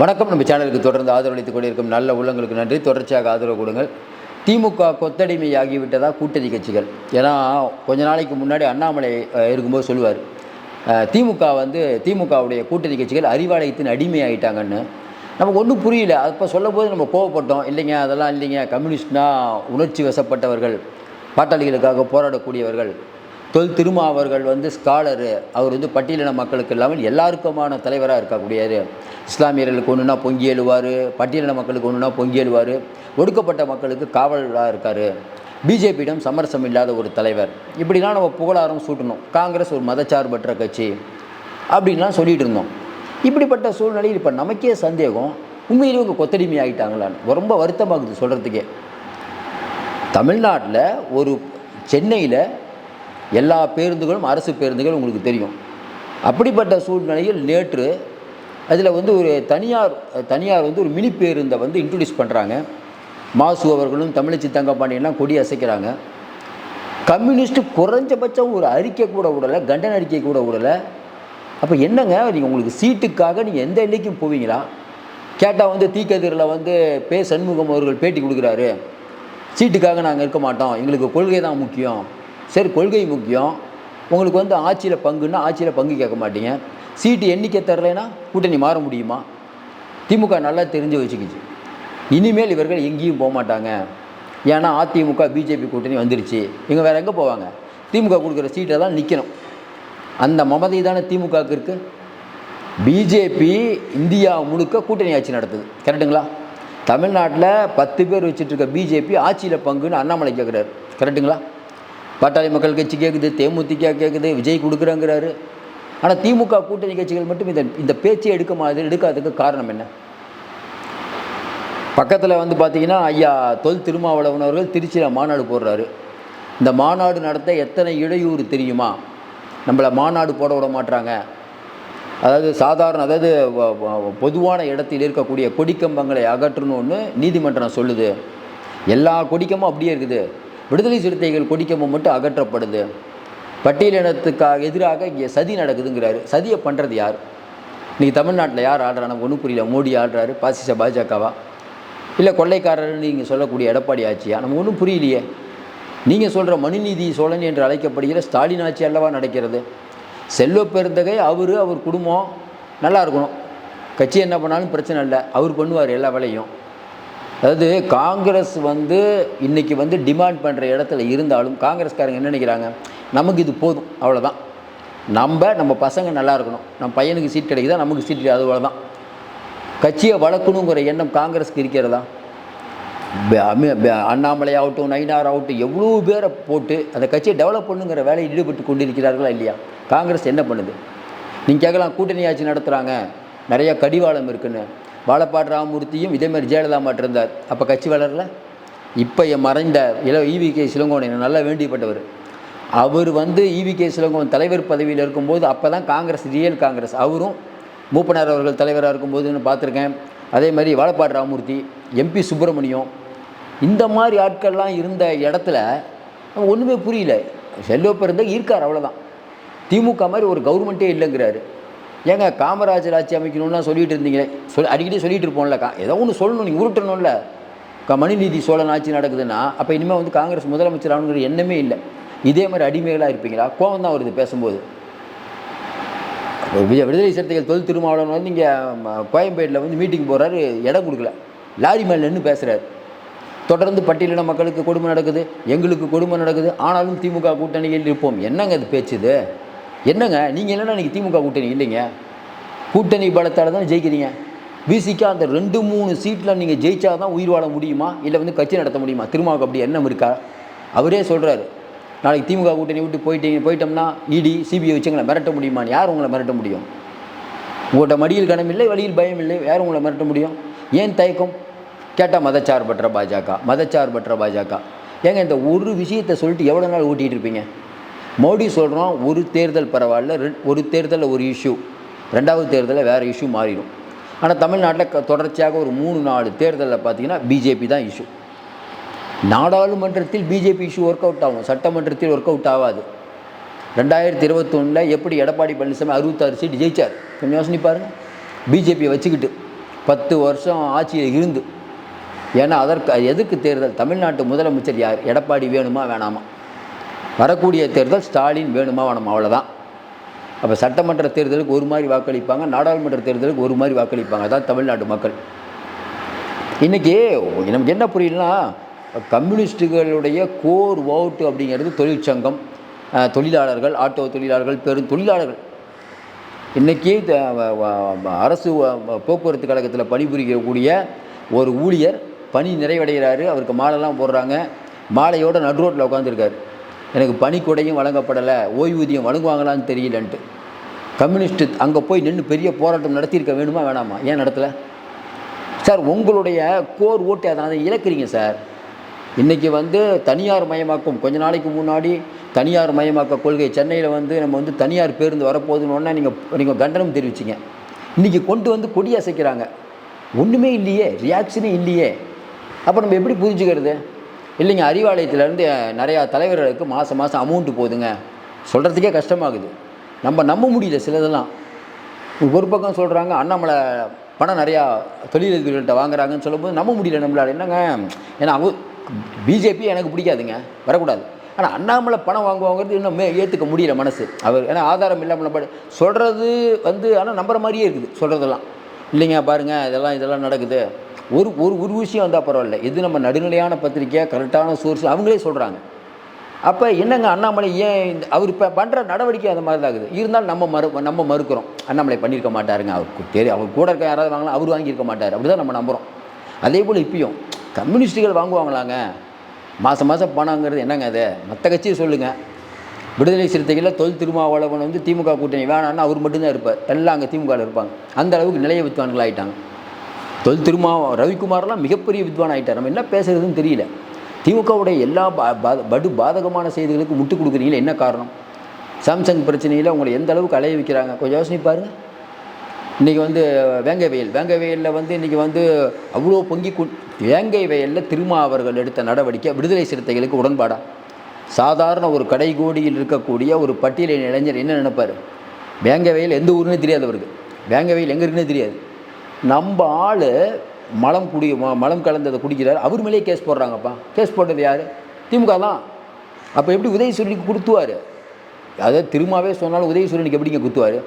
வணக்கம். நம்ம சேனலுக்கு தொடர்ந்து ஆதரவளித்துக் கொண்டிருக்கும் நல்ல உள்ளங்களுக்கு நன்றி. தொடர்ச்சியாக ஆதரவு கொடுங்கள். திமுக கொத்தடிமையாகிவிட்டதா கூட்டணி கட்சிகள்? ஏன்னா கொஞ்ச நாளைக்கு முன்னாடி அண்ணாமலை இருக்கும்போது சொல்லுவார், திமுகவுடைய கூட்டணி கட்சிகள் அறிவாலயத்தின் அடிமை ஆகிட்டாங்கன்னு. நமக்கு ஒன்றும் புரியல. அப்போ சொல்லும்போது நம்ம கோவப்பட்டோம். இல்லைங்க, அதெல்லாம் இல்லைங்க, கம்யூனிஸ்ட்னா உணர்ச்சி வசப்பட்டவர்கள், பாட்டாளிகளுக்காக போராடக்கூடியவர்கள். தொல் திருமா அவர்கள் ஸ்காலரு, அவர் பட்டியலின மக்களுக்கு இல்லாமல் எல்லாருக்குமான தலைவராக இருக்கக்கூடியார். இஸ்லாமியர்களுக்கு ஒன்றுனா பொங்கி எழுவார், பட்டியலின மக்களுக்கு ஒன்றுனா பொங்கி எழுவார், ஒடுக்கப்பட்ட மக்களுக்கு காவலாக இருக்கார், பிஜேபியிடம் சமரசம் இல்லாத ஒரு தலைவர். இப்படிலாம் நம்ம புகழாரம் சூட்டணும். காங்கிரஸ் ஒரு மதச்சார்பற்ற கட்சி அப்படின்லாம் சொல்லிகிட்டு இருந்தோம். இப்படிப்பட்ட சூழ்நிலையில் இப்போ நமக்கே சந்தேகம், உண்மையிலேயே இவங்க கொத்தடிமை ஆகிட்டாங்களான்னு ரொம்ப வருத்தமாகுது சொல்கிறதுக்கே. தமிழ்நாட்டில் ஒரு சென்னையில் எல்லா பேருந்துகளும் அரசு பேருந்துகள் உங்களுக்கு தெரியும். அப்படிப்பட்ட சூழ்நிலையில் நேற்று அதில் ஒரு தனியார் ஒரு மினி பேருந்தை இன்ட்ரடியூஸ் பண்ணுறாங்க. மாசு அவர்களும் தமிழச்சி தங்கப்பாண்டியெல்லாம் கொடி அசைக்கிறாங்க. கம்யூனிஸ்ட்டு குறைஞ்சபட்சம் ஒரு அறிக்கை கூட விடலை, கண்டன அறிக்கை கூட விடலை. அப்போ என்னங்க, நீங்கள் உங்களுக்கு சீட்டுக்காக நீங்கள் எந்த எல்லைக்கும் போவீங்களா? கேட்டால் தீக்கதிரில் பே சண்முகம் அவர்கள் பேட்டி கொடுக்குறாரு, சீட்டுக்காக நாங்கள் இருக்க மாட்டோம், எங்களுக்கு கொள்கை தான் முக்கியம். சரி, கொள்கை முக்கியம். உங்களுக்கு ஆட்சியில் பங்குன்னா ஆட்சியில் பங்கு கேட்க மாட்டீங்க. சீட்டு எண்ணிக்கை தரலைன்னா கூட்டணி மாற முடியுமா? திமுக நல்லா தெரிஞ்சு வச்சுக்கிச்சு, இனிமேல் இவர்கள் எங்கேயும் போக மாட்டாங்க. ஏன்னா அதிமுக பிஜேபி கூட்டணி வந்துருச்சு, இவங்க வேறு எங்கே போவாங்க? திமுக கொடுக்குற சீட்டை தான் நிற்கணும். அந்த மமதை தானே திமுகவுக்கு இருக்குது. பிஜேபி இந்தியா முழுக்க கூட்டணி ஆட்சி நடத்துது, கரெக்டுங்களா? தமிழ்நாட்டில் 10 பேர் வச்சுட்ருக்க பிஜேபி ஆட்சியில் பங்குன்னு அண்ணாமலை கேட்குறாரு, கரெக்டுங்களா? பாட்டாளி மக்கள் கட்சி கேட்குது, தேமுதிக கேட்குது, விஜய் கொடுக்குறாங்கிறாரு. ஆனால் திமுக கூட்டணி கட்சிகள் மட்டும் இந்த பேச்சை எடுக்காததுக்கு காரணம் என்ன? பக்கத்தில் பார்த்தீங்கன்னா ஐயா தொல் திருமாவளவன் அவர்கள் திருச்சியில் மாநாடு போடுறாரு. இந்த மாநாடு நடத்த எத்தனை இடையூறு தெரியுமா? நம்மளை மாநாடு போட விட மாட்டுறாங்க. அதாவது பொதுவான இடத்தில் இருக்கக்கூடிய கொடிக்கம்பங்களை அகற்றணும்னு நீதிமன்றம் சொல்லுது. எல்லா கொடிக்கம்பும் அப்படியே இருக்குது. விடுதலை சிறுத்தைகள் கொடிக்கம்பம் மட்டும் அகற்றப்படுது. பட்டியலினத்துக்காக எதிராக இங்கே சதி நடக்குதுங்கிறாரு. சதியை பண்ணுறது யார்? இன்றைக்கி தமிழ்நாட்டில் யார் ஆடுறா? நமக்கு ஒன்றும் புரியல. மோடி ஆடுறாரு, பாசிச பாஜகவா, இல்லை கொள்ளைக்காரர்னு நீங்கள் சொல்லக்கூடிய எடப்பாடி ஆட்சியா? நமக்கு ஒன்றும் புரியலையே. நீங்கள் சொல்கிற மனுநீதி சோழன் என்று அழைக்கப்படுகிற ஸ்டாலின் ஆட்சி அல்லவா நடக்கிறது. செல்வ பெருந்தகை அவர் குடும்பம் நல்லா இருக்கணும், கட்சி என்ன பண்ணாலும் பிரச்சனை இல்லை, அவர் பண்ணுவார் எல்லா வேலையும். அதாவது காங்கிரஸ் இன்றைக்கி டிமாண்ட் பண்ணுற இடத்துல இருந்தாலும் காங்கிரஸ்காரங்க என்ன நினைக்கிறாங்க? நமக்கு இது போதும், அவ்வளோதான். நம்ம பசங்க நல்லா இருக்கணும், நம்ம பையனுக்கு சீட் கிடைக்குதா, நமக்கு சீட் கிடையாது, அவ்வளோதான். கட்சியை வளர்க்கணுங்கிற எண்ணம் காங்கிரஸுக்கு இருக்கிறதா? அண்ணாமலை ஆகட்டும், நயினார் ஆகட்டும், எவ்வளோ பேரை போட்டு அந்த கட்சியை டெவலப் பண்ணுங்கிற வேலையை ஈடுபட்டு கொண்டிருக்கிறார்களா இல்லையா? காங்கிரஸ் என்ன பண்ணுது? நீங்கள் கேட்கலாம், கூட்டணி ஆட்சி நடத்துகிறாங்க, நிறைய கடிவாளம் இருக்குன்னு. வாழப்பாடு ராமமூர்த்தியும் இதேமாதிரி ஜெயலலிதா மாட்டு இருந்தார், அப்போ கட்சி வளரல. இப்போ மறைந்த ஈவி.கே. சிலங்கோவன் எனக்கு நல்லா வேண்டியப்பட்டவர். அவர் ஈவி.கே. சிலங்கோவன் தலைவர் பதவியில் இருக்கும்போது அப்போ தான் காங்கிரஸ் ரியல் காங்கிரஸ். அவரும் மூப்பனார் அவர்கள் தலைவராக இருக்கும்போதுன்னு பார்த்துருக்கேன். அதே மாதிரி வாழப்பாடு ராமமூர்த்தி, எம்பி சுப்பிரமணியம், இந்த மாதிரி ஆட்கள்லாம் இருந்த இடத்துல ஒன்றுமே புரியல. செல்வ பெருந்தகை இருக்கார், அவ்வளோதான். திமுக மாதிரி ஒரு கவர்மெண்ட்டே இல்லைங்கிறாரு. ஏங்க, காமராஜர் ஆட்சி அமைக்கணும்னா சொல்லிகிட்டு இருந்தீங்களே, அடிக்கடி சொல்லிகிட்டு இருப்போம்ல, ஏதோ ஒன்று சொல்லணும், நீங்கள் உருட்டணும்ல. மனுநீதி சோழன் ஆட்சி நடக்குதுன்னா அப்போ இனிமேல் காங்கிரஸ் முதலமைச்சர் ஆகணுங்கிற எண்ணமே இல்லை. இதே மாதிரி அடிமைகளாக இருப்பீங்களா? கோபம் தான் வருது பேசும்போது. விடுதலை சிறுத்தைகள் தொல் திருமாவளவன் இங்கே கோயம்பேட்டில் மீட்டிங் போகிறாரு, இடம் கொடுக்கல, லாரி மேலே நின்று பேசுகிறார். தொடர்ந்து பட்டியலின மக்களுக்கு கொடுமை நடக்குது, எங்களுக்கு கொடுமை நடக்குது, ஆனாலும் திமுக கூட்டணியில் இருப்போம். என்னங்க அது பேச்சுது? என்னங்க நீங்கள் இல்லைன்னா இன்றைக்கி திமுக கூட்டணி இல்லைங்க. கூட்டணி பலத்தால் தான் ஜெயிக்கிறீங்க. பிசிக்கு அந்த 2-3 சீட்டில் நீங்கள் ஜெயிச்சா தான் உயிர் வாழ முடியுமா, இல்லை கட்சி நடத்த முடியுமா? திருமாவுக்கு அப்படி எண்ணம் இருக்கா? அவரே சொல்கிறாரு, நாளைக்கு திமுக கூட்டணி விட்டு போயிட்டோம்னா இடி சிபிஐ வச்சுங்களை மிரட்ட முடியுமான்னு. யார் உங்களை மிரட்ட முடியும்? உங்கள்கிட்ட மடியில் கனம் இல்லை, வழியில் பயம் இல்லை, யார் உங்களை மிரட்ட முடியும்? ஏன் தயக்கம்? கேட்டால் மதச்சார்பற்ற பாஜக. ஏங்க, இந்த ஒரு விஷயத்தை சொல்லிட்டு எவ்வளோ நாள் ஓட்டிகிட்டு இருப்பீங்க? மோடி சொல்கிறோம், ஒரு தேர்தல் பரவாயில்ல, ஒரு தேர்தலில் ஒரு இஷ்யூ, 2வது தேர்தலில் வேறு இஷ்யூ மாறிடும். ஆனால் தமிழ்நாட்டில் தொடர்ச்சியாக ஒரு 3-4 தேர்தலில் பார்த்தீங்கன்னா பிஜேபி தான் இஷ்யூ. நாடாளுமன்றத்தில் பிஜேபி இஷ்யூ ஒர்க் அவுட் ஆகும், சட்டமன்றத்தில் ஒர்க் அவுட் ஆகாது. 2021 எப்படி எடப்பாடி பழனிசாமி 66 சீட்டு ஜெயிச்சார்? கொஞ்சம் யோசனை பாருங்கள். பிஜேபியை வச்சுக்கிட்டு 10 வருஷம் ஆட்சியில் இருந்து. ஏன்னா எதுக்கு தேர்தல்? தமிழ்நாட்டு முதலமைச்சர் யார்? எடப்பாடி வேணுமா வேணாமா? வரக்கூடிய தேர்தல் ஸ்டாலின் வேணுமா வேணாமா? அவ்வளோதான். அப்போ சட்டமன்ற தேர்தலுக்கு ஒரு மாதிரி வாக்களிப்பாங்க, நாடாளுமன்ற தேர்தலுக்கு ஒரு மாதிரி வாக்களிப்பாங்க. அதான் தமிழ்நாட்டு மக்கள். இன்றைக்கி நமக்கு என்ன புரியலன்னா, கம்யூனிஸ்டுகளுடைய கோர் ஓட்டு அப்படிங்கிறது தொழிற்சங்கம், தொழிலாளர்கள், ஆட்டோ தொழிலாளர்கள், தொழிலாளர்கள். இன்றைக்கி அரசு போக்குவரத்து கழகத்தில் பணிபுரியக்கூடிய ஒரு ஊழியர் பணி நிறைவடைகிறாரு, அவருக்கு மாலைலாம் போடுறாங்க, மாலையோடு நடு ரோட்டில் உட்காந்துருக்காரு. எனக்கு பணிக்கொடையும் வழங்கப்படலை, ஓய்வூதியம் வழங்குவாங்களான்னு தெரியலன்ட்டு. கம்யூனிஸ்ட்டு அங்கே போய் நின்று பெரிய போராட்டம் நடத்தியிருக்க வேணுமா வேணாமா? ஏன் நடத்தலை சார்? உங்களுடைய கோர் ஓட்டு அதை இழக்கிறீங்க சார். இன்றைக்கி தனியார் மயமாக்கும், கொஞ்ச நாளைக்கு முன்னாடி தனியார் மயமாக்க கொள்கை சென்னையில் நம்ம தனியார் பேருந்து வரப்போகுதுன்னு நீங்கள் கண்டனம் தெரிவிச்சிங்க. இன்றைக்கி கொண்டு கொடி அசைக்கிறாங்க. ஒன்றுமே இல்லையே, ரியாக்ஷனே இல்லையே. அப்போ நம்ம எப்படி புரிஞ்சுக்கிறது? இல்லைங்க, அறிவாலயத்திலேருந்து நிறையா தலைவர்களுக்கு மாதம் அமௌண்ட்டு போகுதுங்க, சொல்கிறதுக்கே கஷ்டமாகுது. நம்ப முடியல சிலதெல்லாம். ஒரு பக்கம் சொல்கிறாங்க அண்ணாமலை பணம் நிறையா தொழிலதிபர்கள்ட்ட வாங்குறாங்கன்னு சொல்லும்போது நம்ப முடியல நம்மளால். என்னங்க, ஏன்னா பிஜேபி எனக்கு பிடிக்காதுங்க, வரக்கூடாது. ஆனால் அண்ணாமலை பணம் வாங்குவாங்கிறது இன்னும் ஏற்றுக்க முடியல மனசு. அவர் ஏன்னா ஆதாரம் இல்லாமல் நம்ம சொல்கிறது ஆனால் நம்புற மாதிரியே இருக்குது சொல்கிறதெல்லாம். இல்லைங்க பாருங்கள், இதெல்லாம் நடக்குது. ஒரு விஷயம் வந்தால் பரவாயில்ல, எது நம்ம நடுநிலையான பத்திரிக்கை, கரெக்டான சோர்ஸ் அவங்களே சொல்கிறாங்க. அப்போ என்னங்க, அண்ணாமலை ஏன் அவர் இப்போ பண்ணுற நடவடிக்கை அந்த மாதிரி தான் இருக்குது. இருந்தாலும் நம்ம மறுக்கிறோம். அண்ணாமலை பண்ணியிருக்க மாட்டாருங்க, அவருக்கு தெரியும், அவர் கூட இருக்க யாராவது வாங்கலாம், அவர் வாங்கியிருக்க மாட்டார், அப்படி தான் நம்ம நம்புகிறோம். அதே போல் இப்பயும் கம்யூனிஸ்டுகள் வாங்குவாங்களாங்க மாதம் பணங்கிறது? என்னங்க அது? மற்ற கட்சியை சொல்லுங்கள். விடுதலை சிறுத்தைகளில் தொல் திருமாவளவன் திமுக கூட்டணி வேணான்னு அவர் மட்டும்தான் இருப்பார், எல்லாம் அங்கே திமுகவில் இருப்பாங்க. அந்த அளவுக்கு நிலைய வித்வான்கள் ஆகிட்டாங்க. தொல் ரவிக்குமாரெலாம் மிகப்பெரிய வித்வான் ஆகிட்டார். நம்ம என்ன பேசுகிறதுன்னு தெரியல. திமுகவுடைய எல்லா பாதகமான செய்திகளுக்கு முட்டு கொடுக்குறீங்களே, என்ன காரணம்? சாம்சங் பிரச்சனையில் உங்களை எந்த அளவுக்கு அலைய வைக்கிறாங்க கொஞ்சம் யோசனை பாருங்கள். இன்றைக்கி வேங்கை வயலில் இன்றைக்கி அவ்வளோ வேங்கை வயலில் திருமாவர்கள் எடுத்த நடவடிக்கை விடுதலை சிறுத்தைகளுக்கு உடன்பாடா? சாதாரண ஒரு கடைகோடியில் இருக்கக்கூடிய ஒரு பட்டியலின் இளைஞர் என்ன நினைப்பார்? வேங்கை வயல் எந்த ஊருன்னே தெரியாது அவருக்கு, வேங்கை வயல் எங்கே இருக்குன்னே தெரியாது. நம்ம ஆள் மலம் கலந்ததை குடிக்கிறார், அவர் மேலேயே கேஸ் போடுறாங்கப்பா. கேஸ் போட்டது யார்? திமுக தான். அப்போ எப்படி உதயசூரியனுக்கு கொடுத்துவார்? அதாவது திருமாவே சொன்னாலும் உதயசூரியனுக்கு எப்படிங்க குத்துவார்?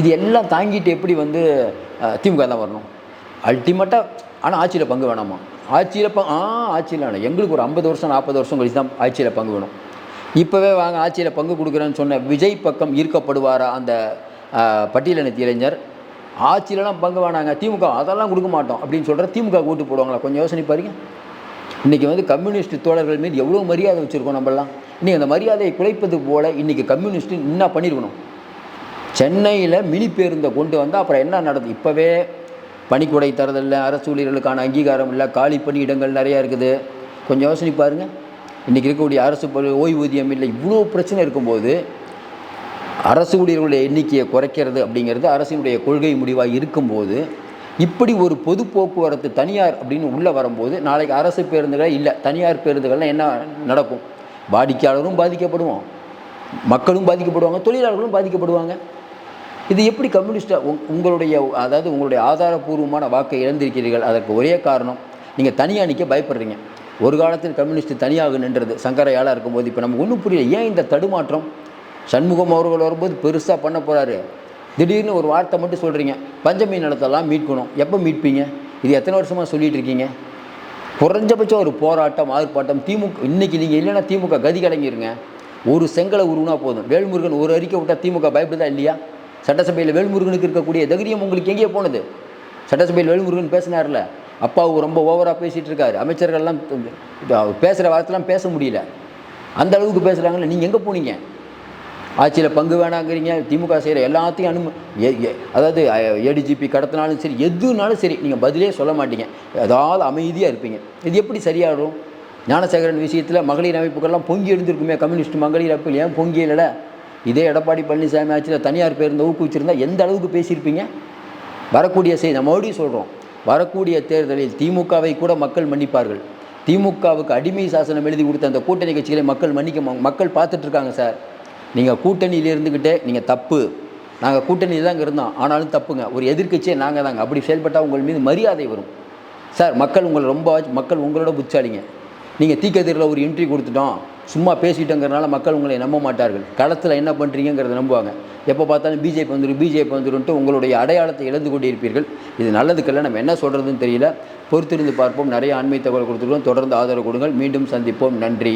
இது எல்லாம் தாங்கிட்டு எப்படி திமுக தான் வரணும் அல்டிமேட்டாக. ஆனால் ஆட்சியில் பங்கு வேணாமா? ஆட்சியில் வேணும். எங்களுக்கு ஒரு 50 வருஷம் 40 வருஷம் கழிச்சு தான் ஆட்சியில் பங்கு வேணும். இப்போவே வாங்க ஆட்சியில் பங்கு கொடுக்குறேன்னு சொன்ன விஜய் பக்கம் ஈர்க்கப்படுவாரா அந்த பட்டியலினத்து இளைஞர்? ஆட்சியிலலாம் பங்கு வேணாங்க, திமுக அதெல்லாம் கொடுக்க மாட்டோம் அப்படின்னு சொல்கிற திமுக ஓட்டு போடுவாங்களா? கொஞ்சம் யோசனை பாருங்க. இன்றைக்கி கம்யூனிஸ்ட் தோழர்கள் மீது எவ்வளோ மரியாதை வச்சுருக்கோம் நம்மளாம். இன்றைக்கி அந்த மரியாதையை குலைப்பது போல் இன்றைக்கி கம்யூனிஸ்ட்டு என்ன பண்ணியிருக்கணும்? சென்னையில் மினி பேருந்தை கொண்டு வந்தால் அப்புறம் என்ன நடக்குது? இப்போவே பணிக்குடை தரதில்லை, அரசு ஊழியர்களுக்கான அங்கீகாரம் இல்லை, காலி பணி இடங்கள் நிறையா இருக்குது. கொஞ்சம் யோசனை பாருங்கள். இன்றைக்கி இருக்கக்கூடிய அரசு ஓய்வூதியம் இல்லை, இவ்வளோ பிரச்சனை இருக்கும்போது அரசு ஊழியர்களுடைய எண்ணிக்கையை குறைக்கிறது அப்படிங்கிறது அரசினுடைய கொள்கை முடிவாக இருக்கும்போது, இப்படி ஒரு பொது போக்குவரத்து தனியார் அப்படின்னு உள்ளே வரும்போது நாளைக்கு அரசு பேருந்துகள் இல்லை, தனியார் பேருந்துகள்லாம் என்ன நடக்கும்? வாடிக்கையாளரும் பாதிக்கப்படுவோம், மக்களும் பாதிக்கப்படுவாங்க, தொழிலாளர்களும் பாதிக்கப்படுவாங்க. இது எப்படி கம்யூனிஸ்டாக உங்களுடைய ஆதாரபூர்வமான வாக்கை இழந்திருக்கிறீர்கள்? அதற்கு ஒரே காரணம், நீங்கள் தனியாக நிற்க பயப்படுறீங்க. ஒரு காலத்தில் கம்யூனிஸ்ட் தனியாக நின்றது சங்கரையாளாக இருக்கும்போது இப்போ நமக்கு ஒன்றும் புரியல, ஏன் இந்த தடுமாற்றம்? சண்முகம் அவர்கள் வரும்போது பெருசாக பண்ண போகிறாரு, திடீர்னு ஒரு வார்த்தை மட்டும் சொல்கிறீங்க, பஞ்சமி நிலத்தெல்லாம் மீட்கணும். எப்போ மீட்பீங்க? இது எத்தனை வருஷமாக சொல்லிகிட்டு இருக்கீங்க? குறைஞ்சபட்சம் ஒரு போராட்டம் ஆர்ப்பாட்டம். திமுக இன்றைக்கி நீங்கள் இல்லைன்னா திமுக கதி கலங்கிருங்க. ஒரு செங்கலை உருவுனா போதும். வேல்முருகன் ஒரு அறிக்கை விட்டால் திமுக பயப்படுதா இல்லையா? சட்டசபையில் வேல்முருகனுக்கு இருக்கக்கூடிய தைரியம் உங்களுக்கு எங்கேயே போனது? சட்டசபையில் வேல்முருகன் பேசினார்ல, அப்பாவு ரொம்ப ஓவராக பேசிகிட்டு இருக்காரு, அமைச்சர்கள்லாம் பேசுகிற வார்த்தைலாம் பேச முடியல, அந்த அளவுக்கு பேசுகிறாங்கல்ல. நீங்கள் எங்கே போனீங்க? ஆட்சியில் பங்கு வேணாங்கிறீங்க. திமுக செய்கிற எல்லாத்தையும் அதாவது ஏடிஜிபி கடத்தினாலும் சரி, எதுனாலும் சரி, நீங்கள் பதிலே சொல்ல மாட்டீங்க, ஏதாவது அமைதியாக இருப்பீங்க. இது எப்படி சரியாகும்? ஞானசேகரன் விஷயத்தில் மகளிர் அமைப்புகள்லாம் பொங்கி எழுந்திருக்குமே, கம்யூனிஸ்ட் மகளிர் அமைப்பில் ஏன் பொங்கி இல்லைல? இதே எடப்பாடி பழனிசாமி ஆட்சியில் தனியார் பேருந்து ஊக்குவிச்சிருந்தா எந்த அளவுக்கு பேசியிருப்பீங்க? வரக்கூடிய செய்தி மறுபடியும் சொல்கிறோம், வரக்கூடிய தேர்தலில் திமுகவை கூட மக்கள் மன்னிப்பார்கள். திமுகவுக்கு அடிமை சாசனம் எழுதி கொடுத்த அந்த கூட்டணி கட்சிகளை மக்கள் பார்த்துட்ருக்காங்க சார். நீங்கள் கூட்டணியில் இருந்துக்கிட்டே நீங்கள் தப்பு, நாங்கள் கூட்டணியில் தான் இருந்தோம், ஆனாலும் தப்புங்க, ஒரு எதிர்க்கட்சியே நாங்கள் தாங்க, அப்படி செயல்பட்டால் உங்கள் மீது மரியாதை வரும் சார். மக்கள் உங்களை ரொம்ப மக்கள் உங்களோட புத்தாளிங்க. நீங்கள் தீக்கதிரில் ஒரு இன்ட்ரி கொடுத்துட்டோம், சும்மா பேசிட்டோங்கிறனால மக்கள் உங்களை நம்ப மாட்டார்கள். களத்தில் என்ன பண்ணுறீங்கிறத நம்புவாங்க. எப்போ பார்த்தாலும் பிஜேபி வந்துருன்ட்டு உங்களுடைய அடையாளத்தை இழந்து கொண்டே இருப்பீர்கள். இது நல்லதுக்கல்ல. நம்ம என்ன சொல்கிறதுன்னு தெரியல. பொறுத்திருந்து பார்ப்போம். நிறைய ஆன்மீக தகவல் கொடுத்துருக்கோம். தொடர்ந்து ஆதரவு கொடுங்கள். மீண்டும் சந்திப்போம். நன்றி.